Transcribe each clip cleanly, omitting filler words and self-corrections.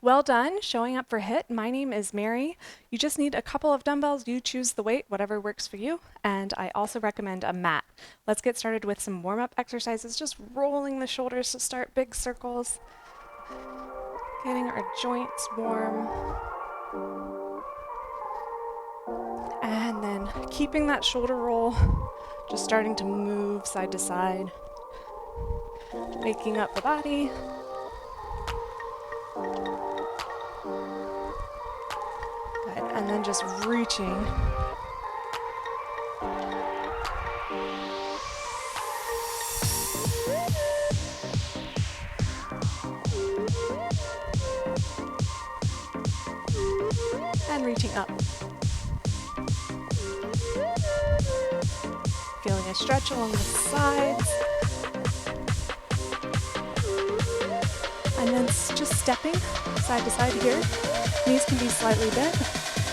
Well done showing up for HIIT. My name is Mary. You just need a couple of dumbbells. You choose the weight, whatever works for you. And I also recommend a mat. Let's get started with some warm-up exercises, just rolling the shoulders to start, big circles. Getting our joints warm. And then keeping that shoulder roll, just starting to move side to side. Waking up the body. Good. And then just reaching. And reaching up. Feeling a stretch along the sides. And then just stepping side to side here. Knees can be slightly bent.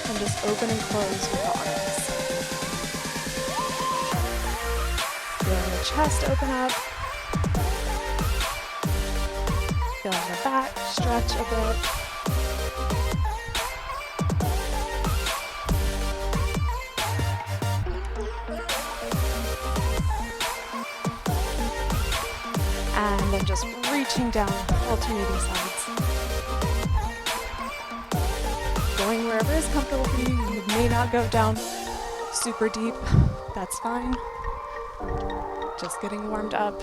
And just open and close with the arms. Feeling the chest open up. Feeling the back stretch a bit. And then just reaching down, alternating sides. Going wherever is comfortable for you. You may not go down super deep. That's fine. Just getting warmed up.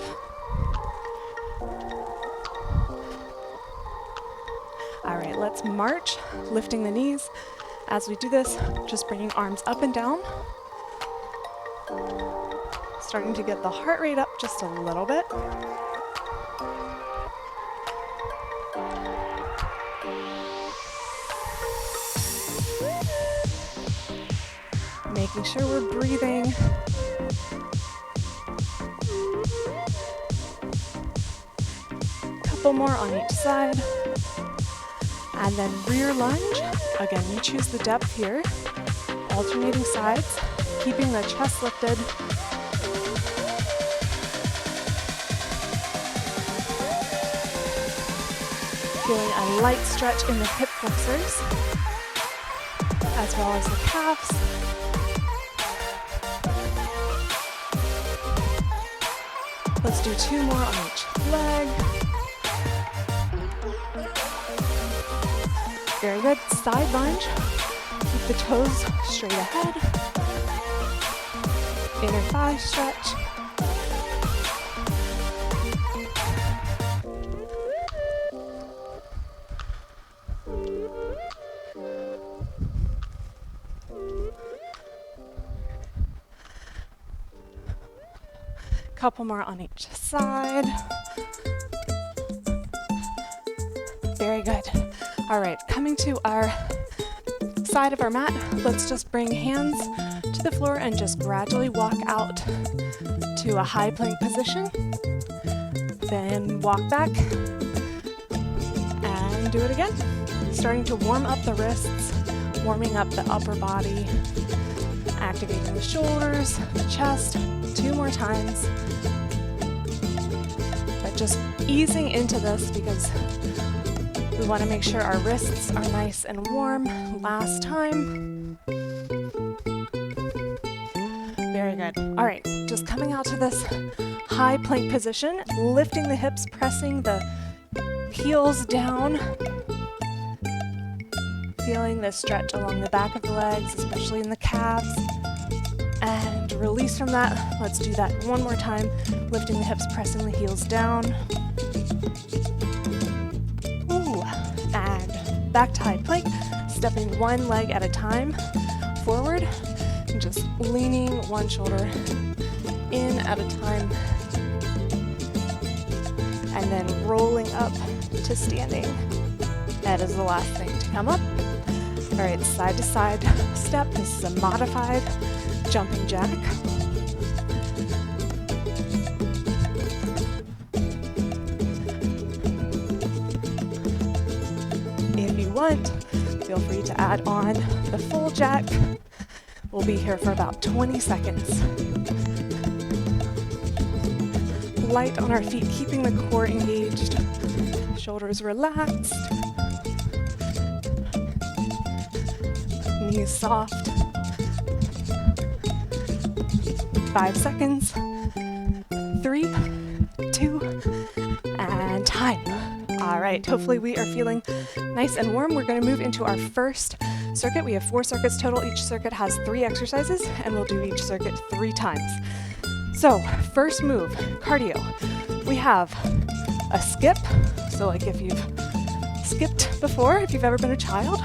All right, let's march, lifting the knees. As we do this, just bringing arms up and down. Starting to get the heart rate up just a little bit. Making sure we're breathing. Couple more on each side. And then rear lunge. Again, you choose the depth here. Alternating sides, keeping the chest lifted. Feeling a light stretch in the hip flexors, as well as the calves. Let's do 2 more on each leg. Very good. Side lunge. Keep the toes straight ahead. Inner thigh stretch. Couple more on each side. Very good. All right, coming to our side of our mat, let's just bring hands to the floor and just gradually walk out to a high plank position. Then walk back and do it again. Starting to warm up the wrists, warming up the upper body, activating the shoulders, the chest. 2 more times. But just easing into this because we want to make sure our wrists are nice and warm. Last time. Very good. All right, just coming out to this high plank position, lifting the hips, pressing the heels down. Feeling the stretch along the back of the legs, especially in the calves. And release from that. Let's do that one more time. Lifting the hips, pressing the heels down. Ooh. And back to high plank. Stepping one leg at a time forward. And just leaning one shoulder in at a time. And then rolling up to standing. That is the last thing to come up. All right, side to side step. This is a modified jumping jack. If you want, feel free to add on the full jack. We'll be here for about 20 seconds. Light on our feet, keeping the core engaged. Shoulders relaxed. knees soft. 5 seconds. 3, 2, and time. All right, hopefully we are feeling nice and warm. We're going to move into our first circuit. We have 4 circuits total. Each circuit has 3 exercises, and we'll do each circuit 3 times. So, first move, cardio. We have a skip. So like if you've skipped before, if you've ever been a child,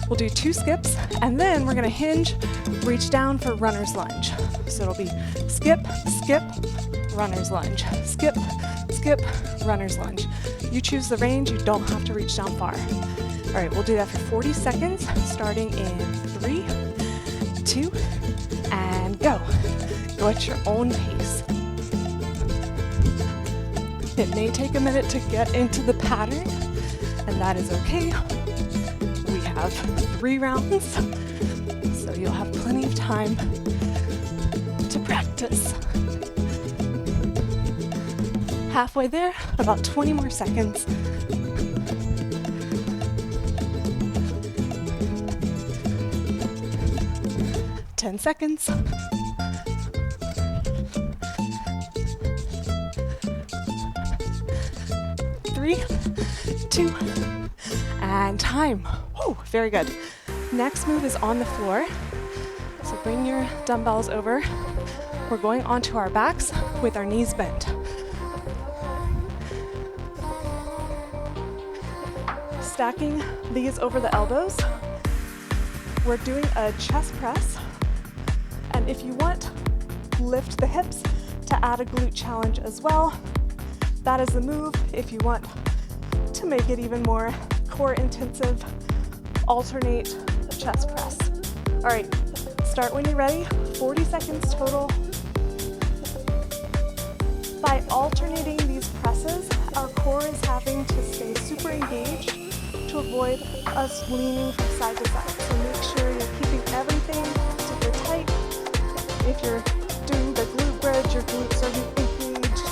we'll do 2 skips, and then we're going to hinge, reach down for runner's lunge. So it'll be skip, skip, runner's lunge, skip, skip, runner's lunge. You choose the range, you don't have to reach down far. All right, we'll do that for 40 seconds, starting in 3, 2, and go. Go at your own pace. It may take a minute to get into the pattern, and that is okay. We have 3 rounds, so you'll have plenty of time to practice. Halfway there, about 20 more seconds. Ten seconds. 3, 2, and time. Oh, very good. Next move is on the floor. So bring your dumbbells over. We're going onto our backs with our knees bent. Stacking these over the elbows. We're doing a chest press. And if you want, lift the hips to add a glute challenge as well. That is the move. If you want to make it even more core intensive, alternate the chest press. All right, start when you're ready. 40 seconds total. By alternating these presses, our core is having to stay super engaged to avoid us leaning from side to side. So make sure you're keeping everything super tight. If you're doing the glute bridge, your glutes are engaged.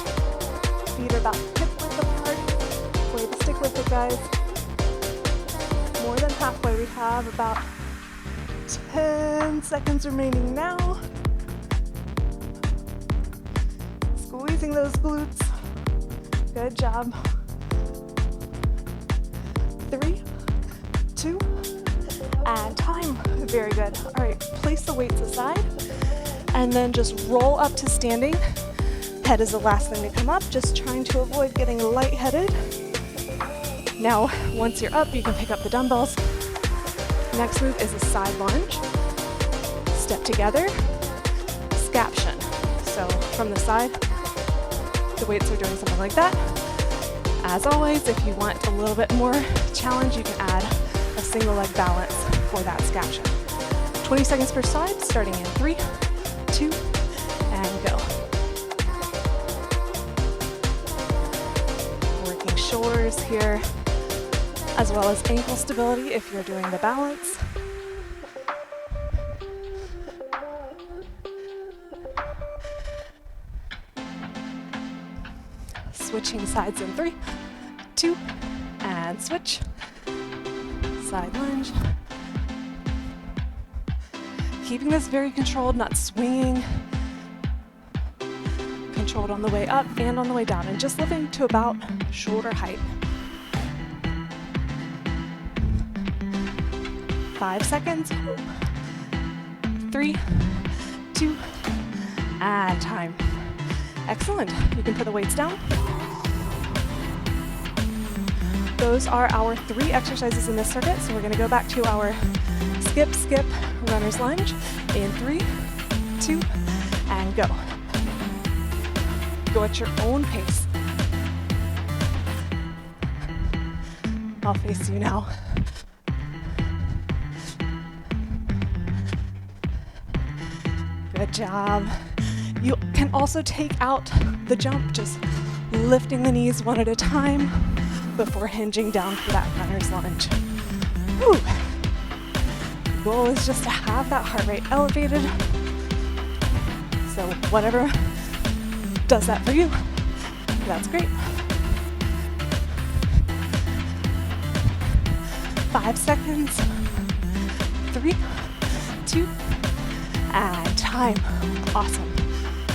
Feet are about hip width apart. Way to stick with it, guys. More than halfway. We have about 10 seconds remaining now. Squeezing those glutes. Good job. 3, 2, and time. Very good. All right, place the weights aside and then just roll up to standing. Head is the last thing to come up, just trying to avoid getting lightheaded. Now, once you're up, you can pick up the dumbbells. Next move is a side lunge. Step together, scaption. So from the side, the weights are doing something like that. As always, if you want a little bit more challenge, you can add a single leg balance for that scaption. 20 seconds per side, starting in 3, 2, and go. Working shoulders here, as well as ankle stability if you're doing the balance. Switching sides in 3, 2, and switch. Side lunge. Keeping this very controlled, not swinging. Controlled on the way up and on the way down, and just lifting to about shoulder height. 5 seconds. 3, 2, and time. Excellent. You can put the weights down. Those are our 3 exercises in this circuit. So we're going to go back to our skip, skip, runner's lunge in 3, 2, and go. Go at your own pace. I'll face you now. Good job. You can also take out the jump, just lifting the knees one at a time before hinging down for that runner's lunge. Whew. The goal is just to have that heart rate elevated. So whatever does that for you, that's great. 5 seconds. 3, 2, and time. Awesome.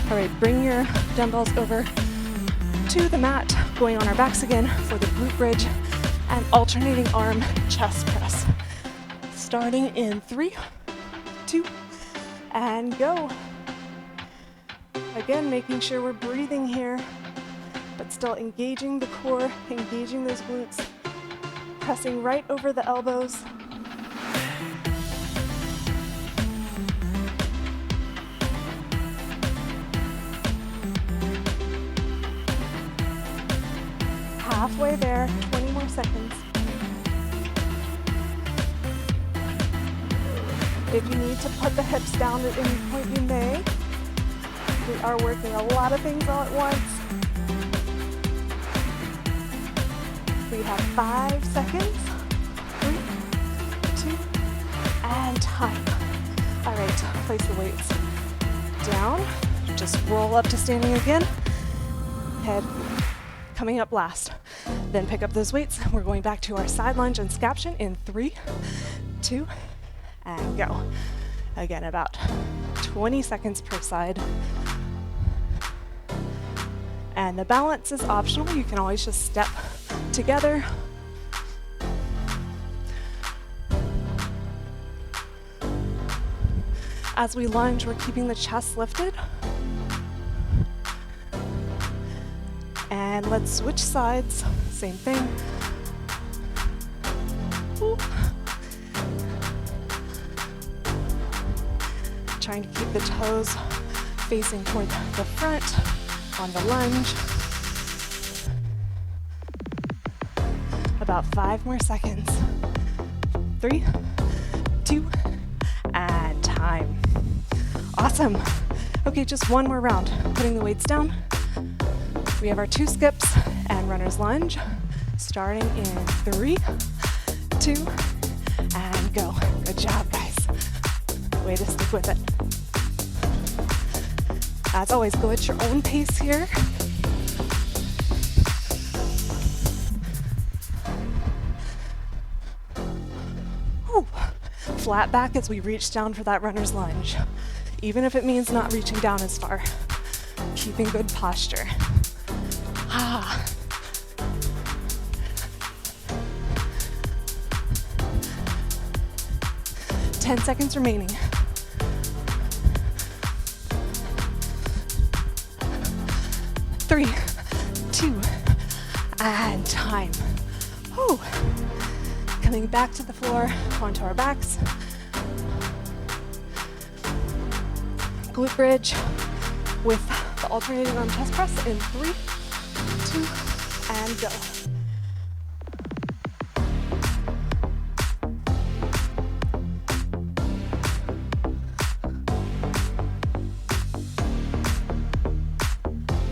All right, bring your dumbbells over to the mat, going on our backs again for the glute bridge and alternating arm chest press. Starting in 3, 2, and go. Again, making sure we're breathing here, but still engaging the core, engaging those glutes, pressing right over the elbows. Halfway there, 20 more seconds. If you need to put the hips down at any point, you may. We are working a lot of things all at once. We have 5 seconds. 3, 2, and time. All right, place the weights down. Just roll up to standing again. Head coming up last. Then pick up those weights. We're going back to our side lunge and scaption in 3, 2, and go. Again, about 20 seconds per side. And the balance is optional. You can always just step together. As we lunge, we're keeping the chest lifted. And let's switch sides. Same thing. Ooh. Trying to keep the toes facing toward the front on the lunge. About 5 more seconds. 3, 2, and time. Awesome. Okay, just one more round. Putting the weights down. We have our 2 skips and runner's lunge. Starting in 3, 2, and go. Good job, guys. Way to stick with it. As always, go at your own pace here. Whew. Flat back as we reach down for that runner's lunge. Even if it means not reaching down as far. Keeping good posture. 10 seconds remaining. 3, 2, and time. Whew. Coming back to the floor, onto our backs. Glute bridge with the alternating arm chest press in 3, 2, and go.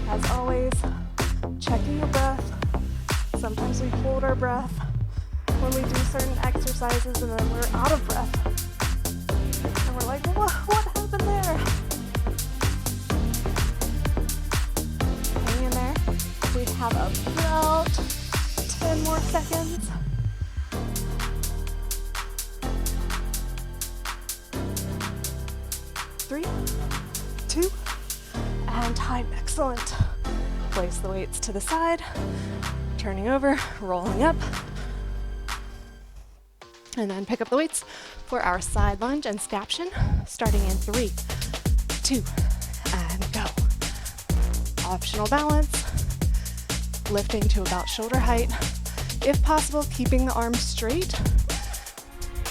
As always, checking your breath. Sometimes we hold our breath when we do certain exercises and then we're out of breath. And we're like, what happened there? Hang in there. We have about 10 more seconds. 3, 2, and time. Excellent. Place the weights to the side, turning over, rolling up, and then pick up the weights for our side lunge and scaption, starting in 3, 2, and go. Optional balance, lifting to about shoulder height, if possible, keeping the arms straight,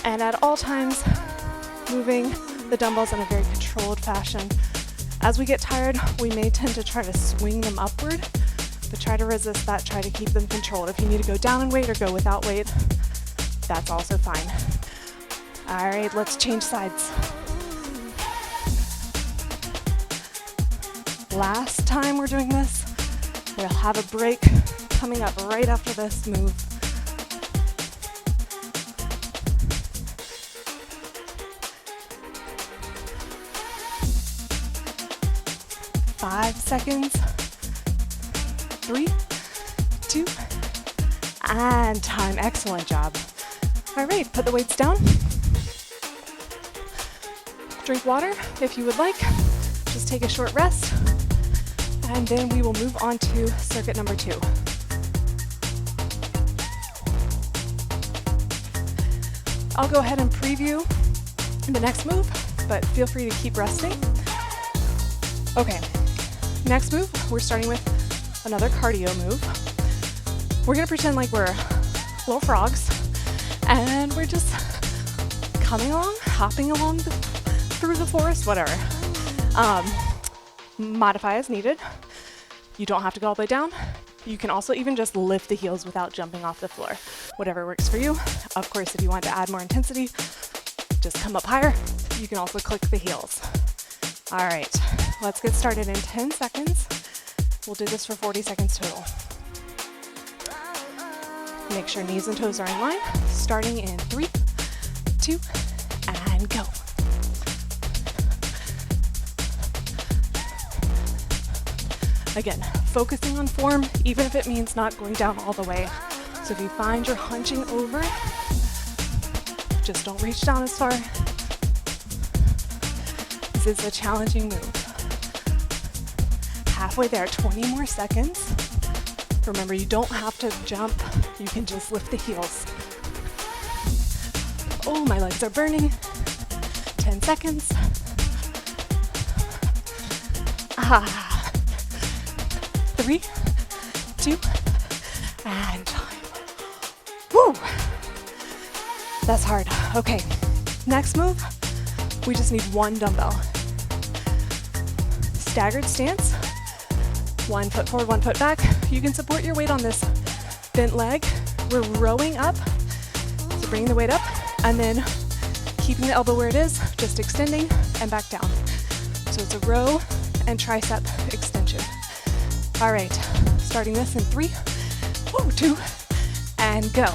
and at all times, moving the dumbbells in a very controlled fashion. As we get tired, we may tend to try to swing them upward, but try to resist that, try to keep them controlled. If you need to go down in weight or go without weight, that's also fine. All right, let's change sides. Last time we're doing this, we'll have a break coming up right after this move. 5 seconds. 3, 2, and time. Excellent job. All right, put the weights down. Drink water if you would like. Just take a short rest. And then we will move on to circuit number 2. I'll go ahead and preview the next move, but feel free to keep resting. Okay, next move, we're starting with another cardio move. We're gonna pretend like we're little frogs, and we're just coming along, hopping along through the forest, whatever. Modify as needed. You don't have to go all the way down. You can also even just lift the heels without jumping off the floor. Whatever works for you. Of course, if you want to add more intensity, just come up higher. You can also click the heels. All right, let's get started in 10 seconds. We'll do this for 40 seconds total. Make sure knees and toes are in line. Starting in 3, 2, and go. Again, focusing on form, even if it means not going down all the way. So if you find you're hunching over, just don't reach down as far. This is a challenging move. Halfway there, 20 more seconds. Remember, you don't have to jump. You can just lift the heels. Oh, my legs are burning. 10 seconds. 3, 2, and time. Woo! That's hard. Okay, next move, we just need 1 dumbbell. Staggered stance, 1 foot forward, 1 foot back. You can support your weight on this bent leg. We're rowing up, so bringing the weight up, and then keeping the elbow where it is, just extending and back down. So it's a row and tricep extension. All right, starting this in 3, 2, and go.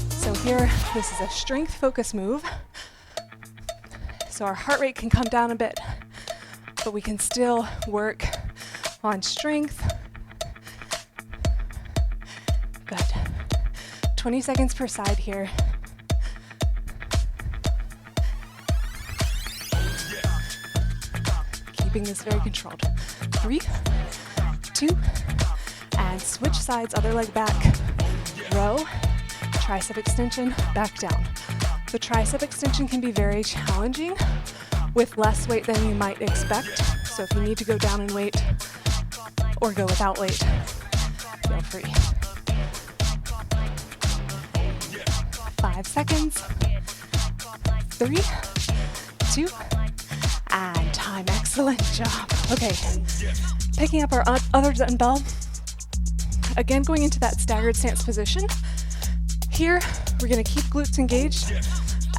So here, this is a strength focus move. So our heart rate can come down a bit, but we can still work on strength. Good. 20 seconds per side here. Keeping this very controlled. 3, 2, and switch sides, other leg back. Row, tricep extension, back down. The tricep extension can be very challenging with less weight than you might expect. So if you need to go down in weight or go without weight, feel free. 5 seconds. 3, 2, and time. Excellent job. Okay, picking up our other dumbbell. Again, going into that staggered stance position. Here, we're gonna keep glutes engaged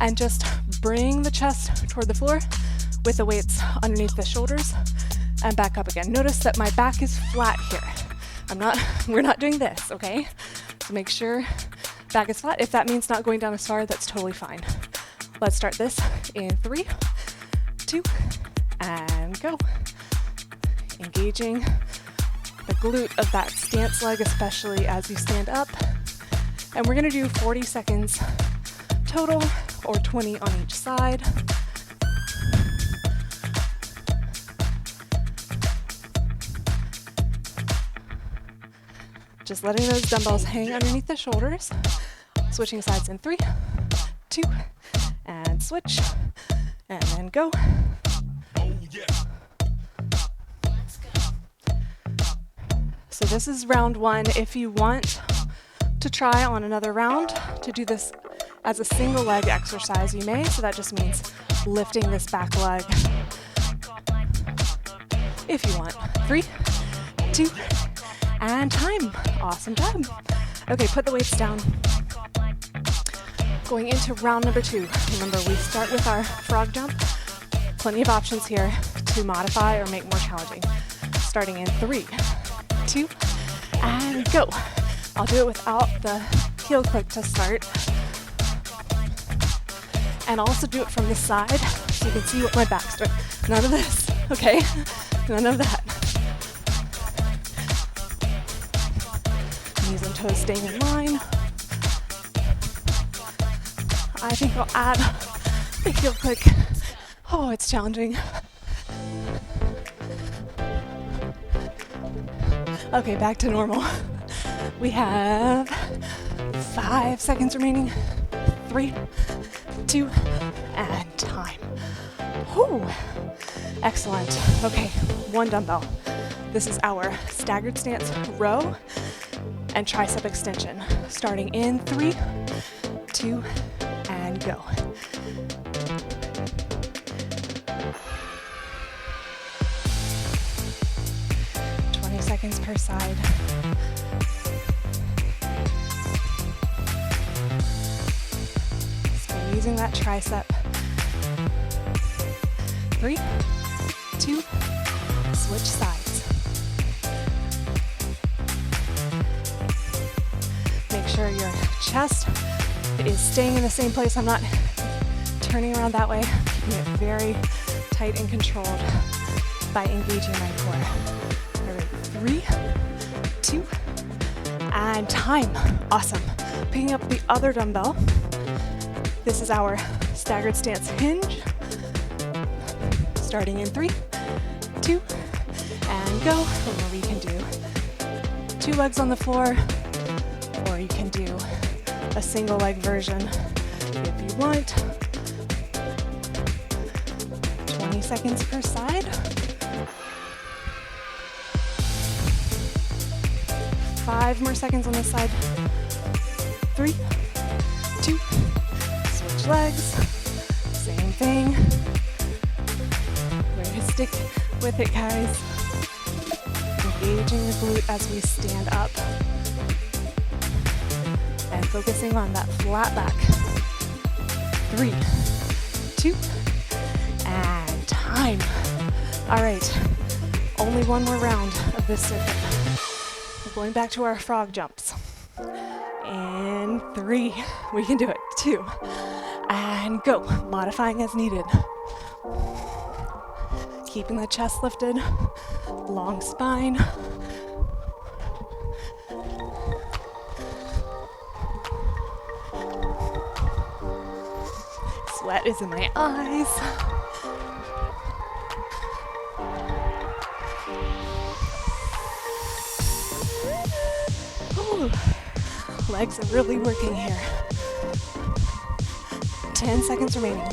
and just bring the chest toward the floor with the weights underneath the shoulders and back up again. Notice that my back is flat here. We're not doing this, okay? So make sure back is flat. If that means not going down as far, that's totally fine. Let's start this in 3, 2, and go. Engaging the glute of that stance leg, especially as you stand up. And we're gonna do 40 seconds total, or 20 on each side. Just letting those dumbbells hang underneath the shoulders. Switching sides in 3, 2, and switch, and then go. So this is round 1. If you want to try on another round to do this as a single leg exercise, you may. So that just means lifting this back leg if you want. 3, 2, and time. Awesome job. Okay, put the weights down. Going into round number 2. Remember, we start with our frog jump. Plenty of options here to modify or make more challenging. Starting in 3, 2, and go. I'll do it without the heel click to start. And I'll also do it from the side so you can see what my back's doing. None of this, okay? None of that. Knees and toes staying in line. I think I'll add the heel click Oh, it's challenging. Okay, back to normal. We have 5 seconds remaining. 3, 2, and time. Whew. Excellent. Okay, 1 dumbbell. This is our staggered stance row and tricep extension. Starting in 3, 2, and go. Seconds per side. Squeezing that tricep. 3, 2, switch sides. Make sure your chest is staying in the same place. I'm not turning around that way. Keeping it very tight and controlled by engaging my core. 3, 2, and time. Awesome. Picking up the other dumbbell. This is our staggered stance hinge. Starting in 3, 2, and go. Or we can do 2 legs on the floor, or you can do a single leg version if you want. 20 seconds per side. 5 more seconds on this side. 3, 2, switch legs. Same thing. We're gonna stick with it, guys. Engaging the glute as we stand up. And focusing on that flat back. 3, 2, and time. All right, only 1 more round of this circuit. Going back to our frog jumps. And 3, we can do it. 2, and go. Modifying as needed. Keeping the chest lifted, long spine. Sweat is in my eyes. Legs are really working here. 10 seconds remaining.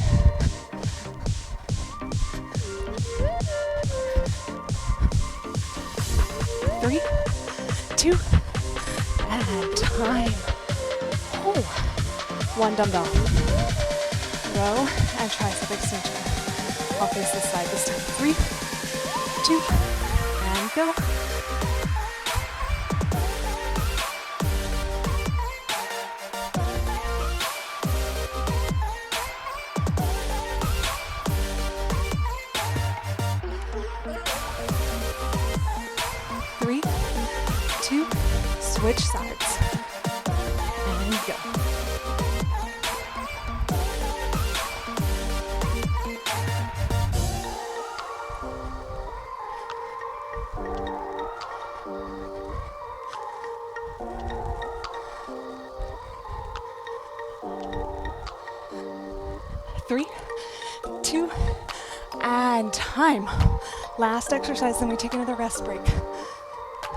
3, 2, and time. Oh, 1 dumbbell. Row and tricep extension. I'll face this side this time. 3, 2, and go. 3, 2, switch sides, and go. Three, 2, and time. Last exercise, then we take another rest break.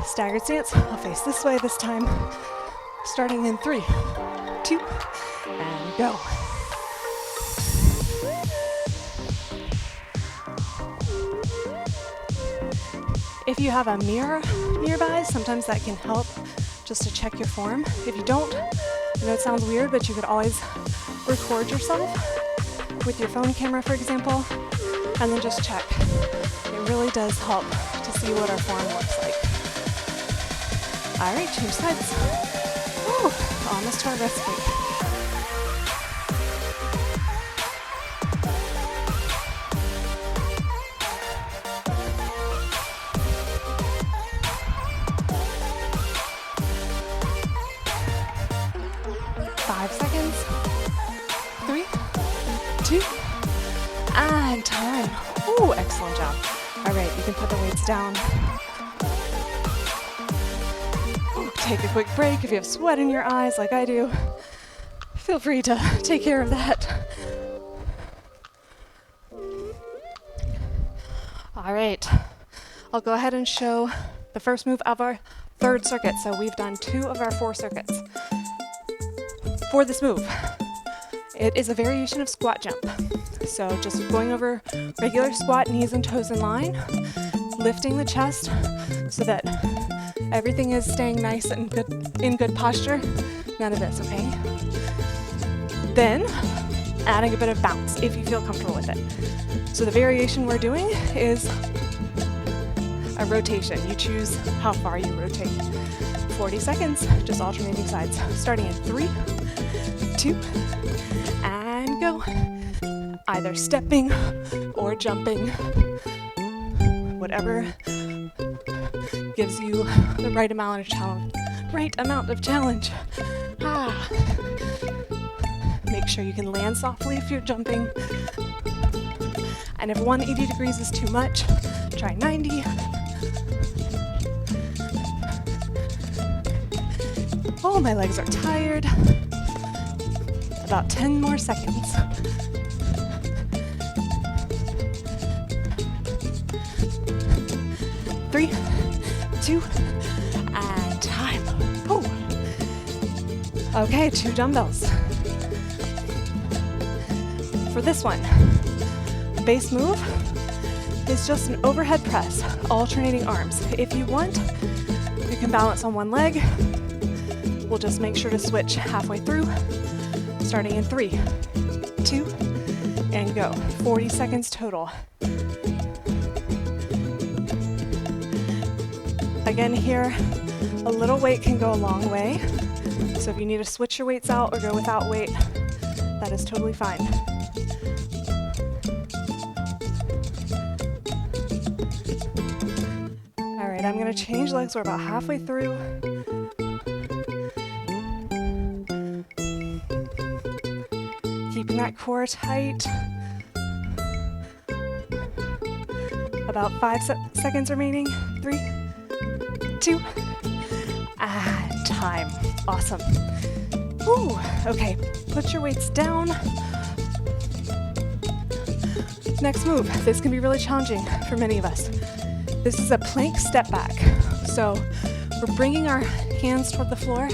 Staggered stance. I'll face this way this time. Starting in 3, 2, and go. If you have a mirror nearby, sometimes that can help just to check your form. If you don't, I know it sounds weird, but you could always record yourself with your phone camera, for example, and then just check. It really does help to see what our form looks like. All right, change sides. Whew, almost to our rest break. And time. Ooh, excellent job. All right, you can put the weights down. Ooh, take a quick break. If you have sweat in your eyes like I do, feel free to take care of that. All right, I'll go ahead and show the first move of our third circuit. So we've done 2 of our 4 circuits. For this move, it is a variation of squat jump. So just going over regular squat, knees and toes in line, lifting the chest so that everything is staying nice and good in good posture. None of this, okay? Then adding a bit of bounce if you feel comfortable with it. So the variation we're doing is a rotation. You choose how far you rotate. 40 seconds, just alternating sides. Starting in 3, 2, and go. Either stepping or jumping, whatever gives you the right amount of challenge. Make sure you can land softly if you're jumping. And if 180 degrees is too much, try 90. Oh, my legs are tired. About 10 more seconds. 3, 2, and time. Oh. Okay, 2 dumbbells. For this one, the base move is just an overhead press, alternating arms. If you want, you can balance on one leg. We'll just make sure to switch halfway through, starting in 3, 2, and go. 40 seconds total. Again here, a little weight can go a long way. So if you need to switch your weights out or go without weight, that is totally fine. All right, I'm gonna change legs. We're about halfway through. Keeping that core tight. About 5 seconds remaining. 3, 2, and time. Awesome. Ooh, okay, put your weights down. Next move. This can be really challenging for many of us. This is a plank step back. So we're bringing our hands toward the floor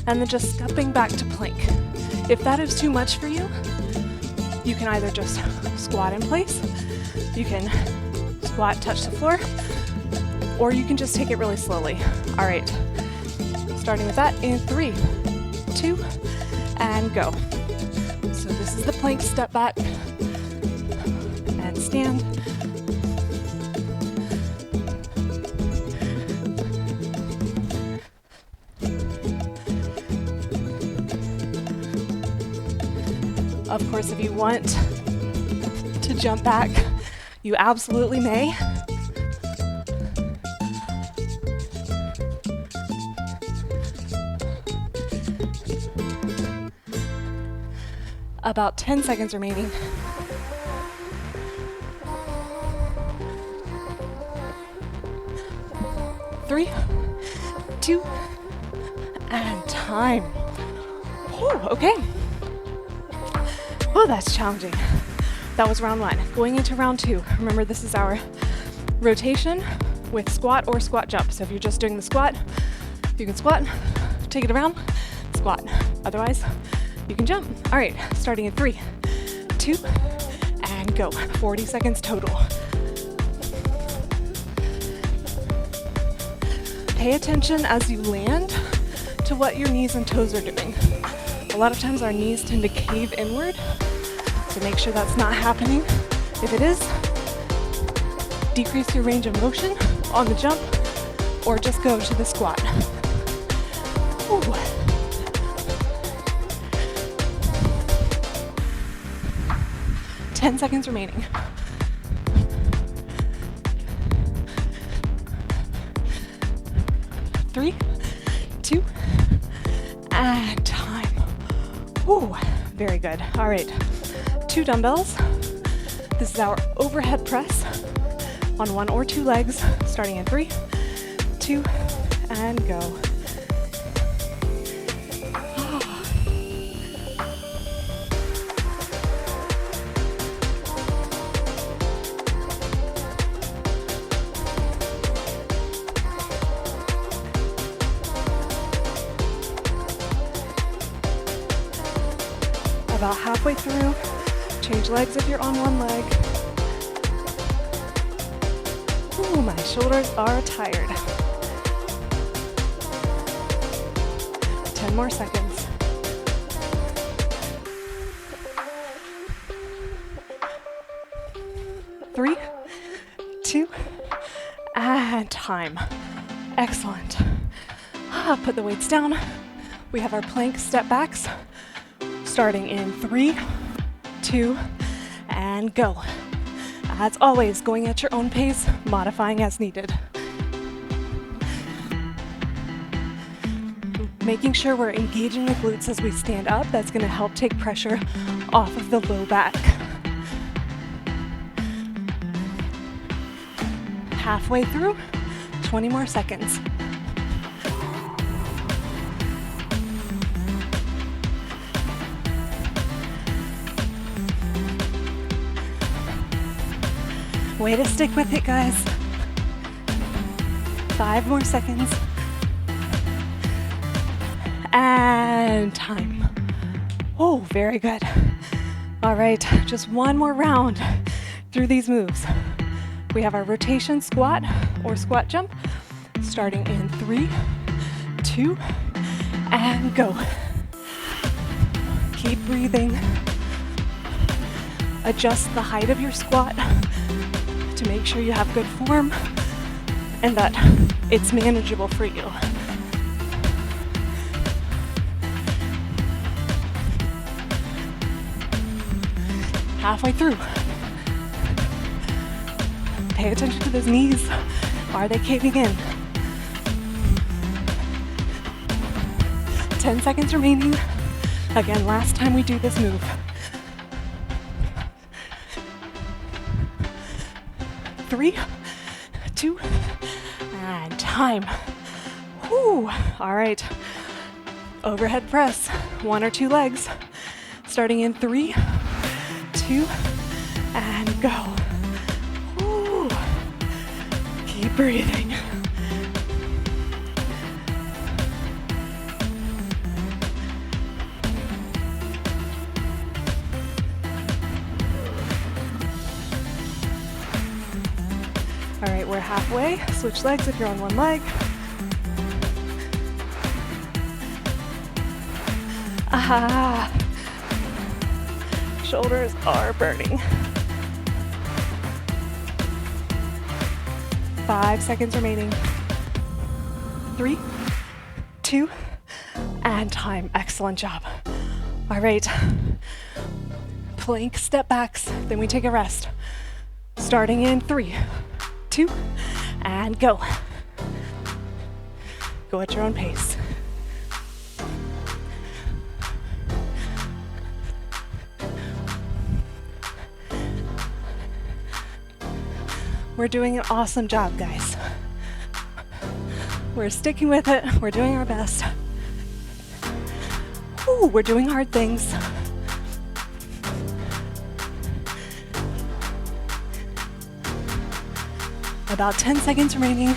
and then just stepping back to plank. If that is too much for you, you can either just squat in place, you can squat, touch the floor, or you can just take it really slowly. All right, starting with that in 3, 2, and go. So this is the plank step back and stand. Of course, if you want to jump back, you absolutely may. About 10 seconds remaining. Three, 2, and time. Whew, okay. Oh, that's challenging. That was round 1. Going into round 2, remember this is our rotation with squat or squat jump. So if you're just doing the squat, you can squat, take it around, squat. Otherwise, you can jump. All right, starting in 3, 2, and go. 40 seconds total. Pay attention as you land to what your knees and toes are doing. A lot of times our knees tend to cave inward, so make sure that's not happening. If it is, decrease your range of motion on the jump or just go to the squat. Ooh. Ten seconds remaining. 3, 2, and time. Ooh, very good. All right, 2 dumbbells. This is our overhead press on 1 or 2 legs, starting in 3, 2, and go. about halfway through. Change legs if you're on one leg. Ooh, my shoulders are tired. 10 more seconds. 3, 2, and time. Excellent. Put the weights down. We have our plank step backs starting in 3, 2, and go. As always, going at your own pace, modifying as needed. Making sure we're engaging the glutes as we stand up. That's going to help take pressure off of the low back. Halfway through, 20 more seconds. Way to stick with it, guys. 5 more seconds. And time. Oh, very good. All right, just one more round through these moves. We have our rotation squat or squat jump starting in 3, 2, and go. Keep breathing. Adjust the height of your squat to make sure you have good form and that it's manageable for you. Halfway through. Pay attention to those knees. Are they caving in? 10 seconds remaining. Again, last time we do this move. 3, 2, and time. Whew. All right. Overhead press, 1 or 2 legs. Starting in 3, 2, and go. Whew. Keep breathing. All right, we're halfway. Switch legs if you're on one leg. Aha! Shoulders are burning. 5 seconds remaining. 3, 2, and time. Excellent job. All right. Plank step backs, then we take a rest. Starting in 3, 2, and go. Go at your own pace. We're doing an awesome job, guys. We're sticking with it. We're doing our best. Ooh, we're doing hard things. About 10 seconds remaining.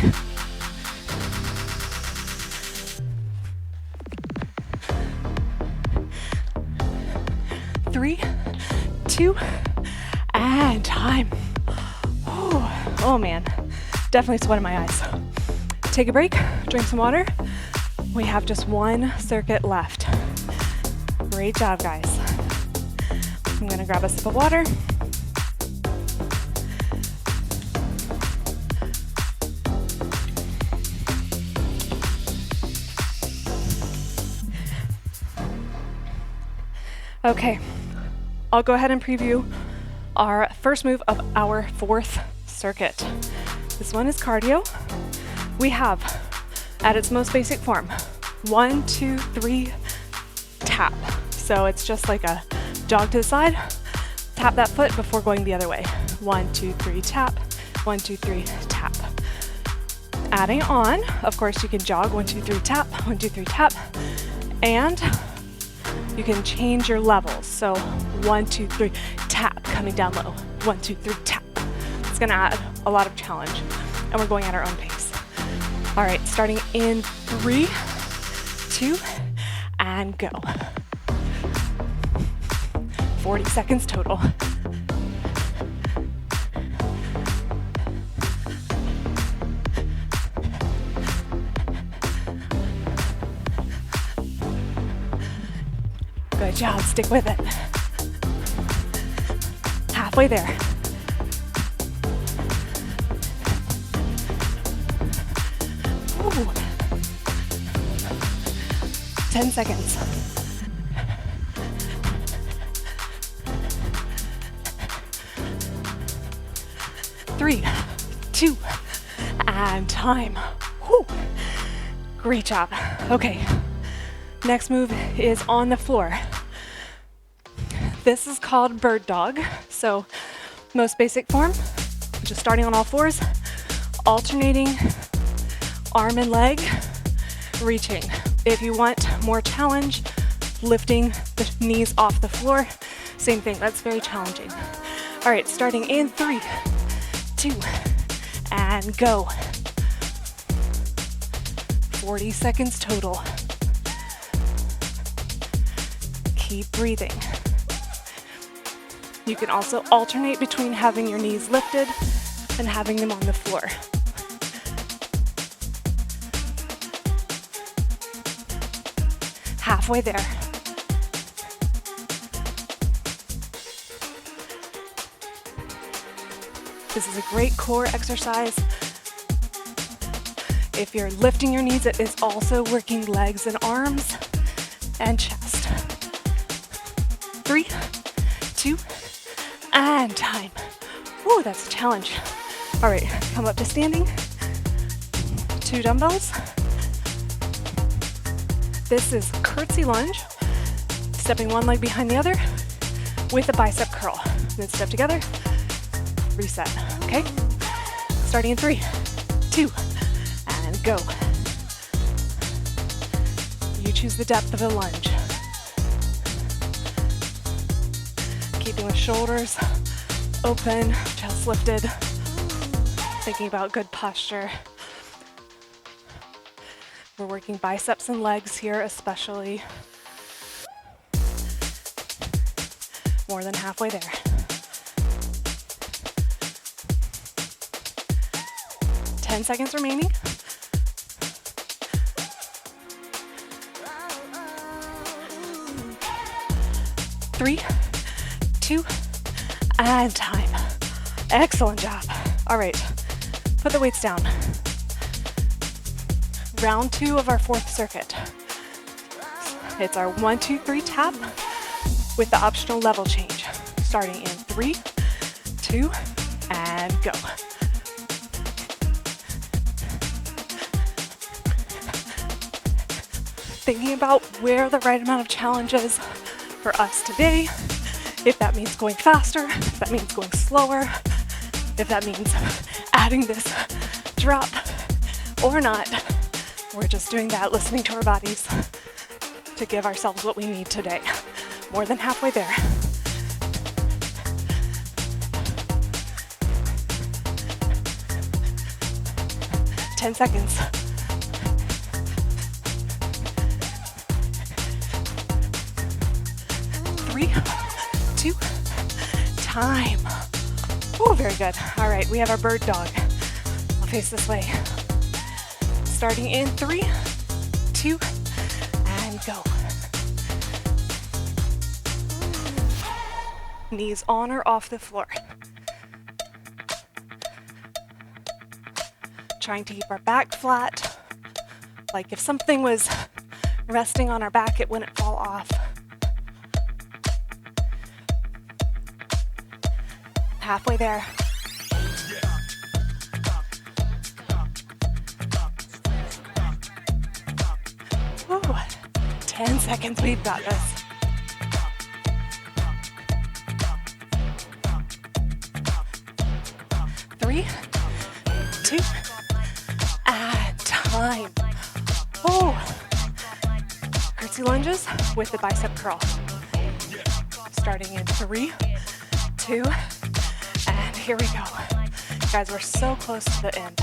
Three, 2, and time. Oh man, definitely sweat in my eyes. Take a break, drink some water. We have just one circuit left. Great job, guys. I'm gonna grab a sip of water. Okay, I'll go ahead and preview our first move of our 4th circuit. This one is cardio. We have, at its most basic form, 1, 2, 3, tap. So it's just like a jog to the side, tap that foot before going the other way. 1, 2, 3, tap, 1, 2, 3, tap. Adding on, of course, you can jog 1, 2, 3, tap, 1, 2, 3, tap, and you can change your levels. So 1, 2, 3, tap, coming down low. 1, 2, 3, tap. It's gonna add a lot of challenge, and we're going at our own pace. All right, starting in 3, 2, and go. 40 seconds total. Good job, stick with it. Halfway there. Ooh. 10 seconds. 3, 2, and time. Whew. Great job. Okay, next move is on the floor. This is called bird dog. So most basic form, just starting on all fours, alternating arm and leg, reaching. If you want more challenge, lifting the knees off the floor, same thing, that's very challenging. All right, starting in 3, 2, and go. 40 seconds total. Keep breathing. You can also alternate between having your knees lifted and having them on the floor. Halfway there. This is a great core exercise. If you're lifting your knees, it is also working legs and arms and chest. 3, 2, and time. Ooh, that's a challenge. All right, come up to standing. 2 dumbbells. This is curtsy lunge, stepping one leg behind the other with a bicep curl. Then step together, reset, okay? Starting in 3, 2, and go. You choose the depth of the lunge. Keeping the shoulders open, chest lifted, thinking about good posture. We're working biceps and legs here especially. More than halfway there. 10 seconds remaining. 3, 2, and time. Excellent job. All right, put the weights down. Round 2 of our 4th circuit. It's our 1, 2, 3 tap with the optional level change. Starting in 3, 2, and go. Thinking about where the right amount of challenge is for us today. If that means going faster, if that means going slower, if that means adding this drop or not. We're just doing that, listening to our bodies to give ourselves what we need today. More than halfway there. Ten seconds. 3, 2, time. Oh, very good. All right, we have our bird dog. I'll face this way. Starting in 3, 2, and go. Knees on or off the floor. Trying to keep our back flat. Like if something was resting on our back, it wouldn't fall off. Halfway there. Ooh, 10 seconds, we've got this. Three, 2, and time. Oh, curtsy lunges with the bicep curl. Starting in 3, 2, and here we go. Guys, we're so close to the end.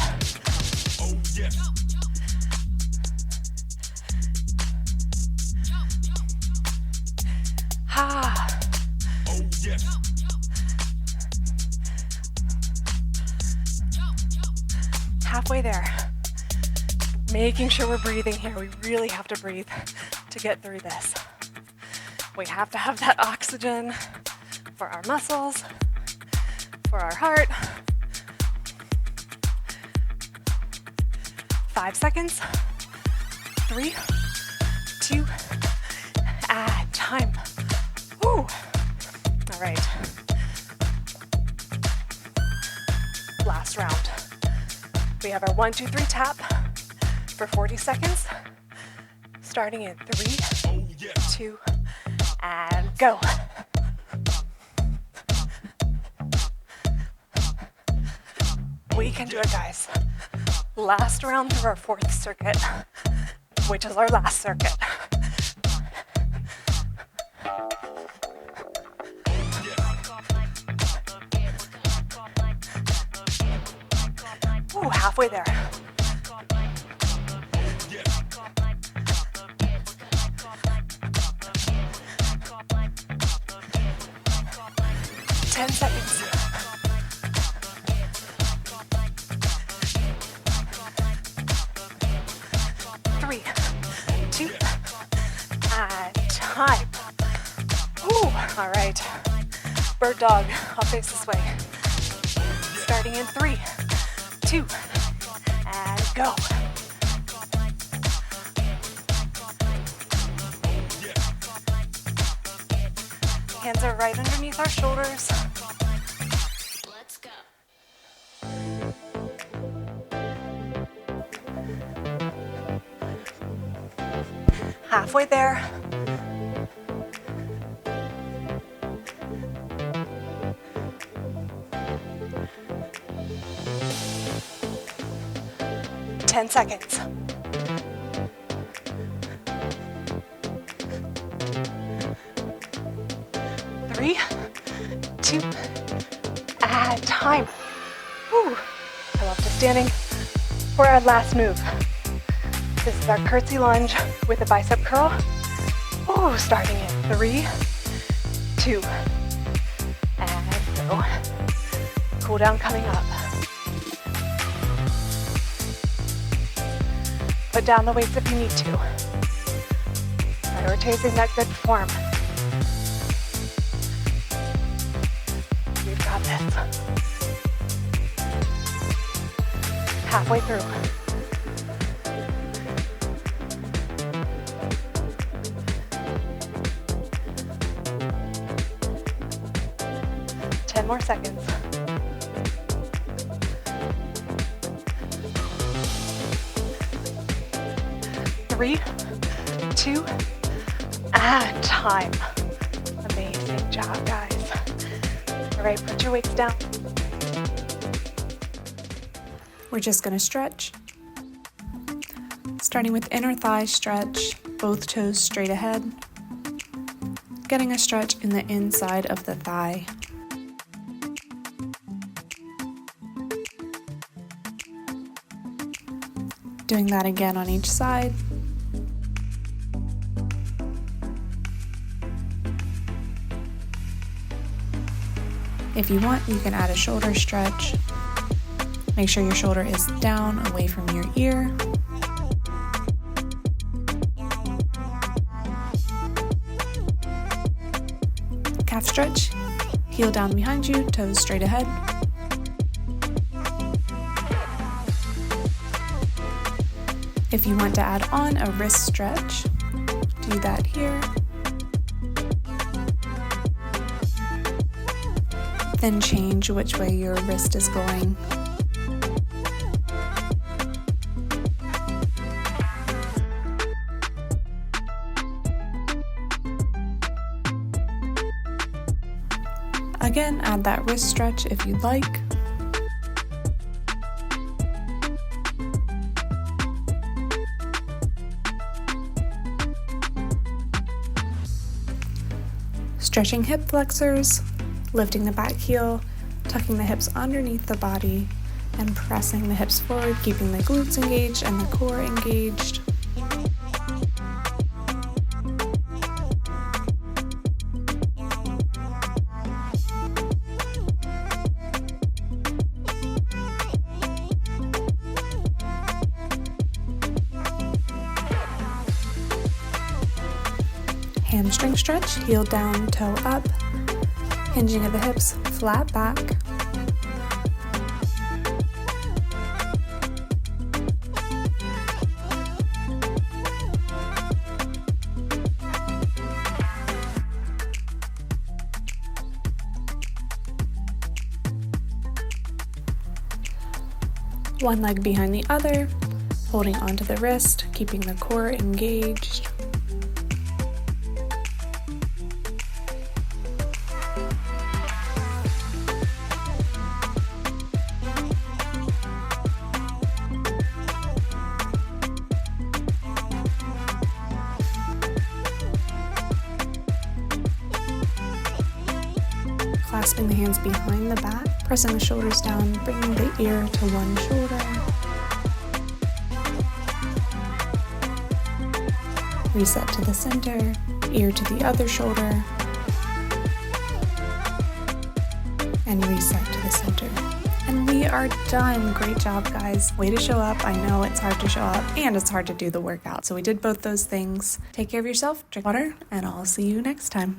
halfway there. Making sure we're breathing here. We really have to breathe to get through this. We have to have that oxygen for our muscles, for our heart. 5 seconds. 3, 2, and time. Woo! All right. Last round. We have our 1, 2, 3 tap for 40 seconds. Starting in 3, 2, and go. We can do it, guys. Last round through our 4th circuit, which is our last circuit. Ooh, halfway there. Ten seconds. 3, 2, and time. Ooh, all right. Bird dog, I'll face this way. Starting in 3, 2, and go. Hands are right underneath our shoulders. Let's go. Halfway there. Ten seconds. 3, 2, and time. Whew. I love just standing for our last move. This is our curtsy lunge with a bicep curl. Ooh, starting in 3, 2, and go. Cool down coming up. Put down the weights if you need to. Prioritizing that good form. We've got this. Halfway through. More seconds. 3, 2, and time. Amazing job, guys. All right, put your weights down. We're just gonna stretch. Starting with inner thigh stretch, both toes straight ahead. Getting a stretch in the inside of the thigh. Doing that again on each side. If you want, you can add a shoulder stretch. Make sure your shoulder is down, away from your ear. Calf stretch, heel down behind you, toes straight ahead. If you want to add on a wrist stretch, do that here. Then change which way your wrist is going. Again, add that wrist stretch if you'd like. Stretching hip flexors, lifting the back heel, tucking the hips underneath the body, and pressing the hips forward, keeping the glutes engaged and the core engaged. hamstring stretch, heel down, toe up, hinging of the hips, flat back. One leg behind the other, holding onto the wrist, keeping the core engaged. Clasping the hands behind the back, pressing the shoulders down, bringing the ear to one shoulder. Reset to the center, ear to the other shoulder, and reset to the center. And we are done. Great job, guys. Way to show up. I know it's hard to show up and it's hard to do the workout. So we did both those things. Take care of yourself, drink water, and I'll see you next time.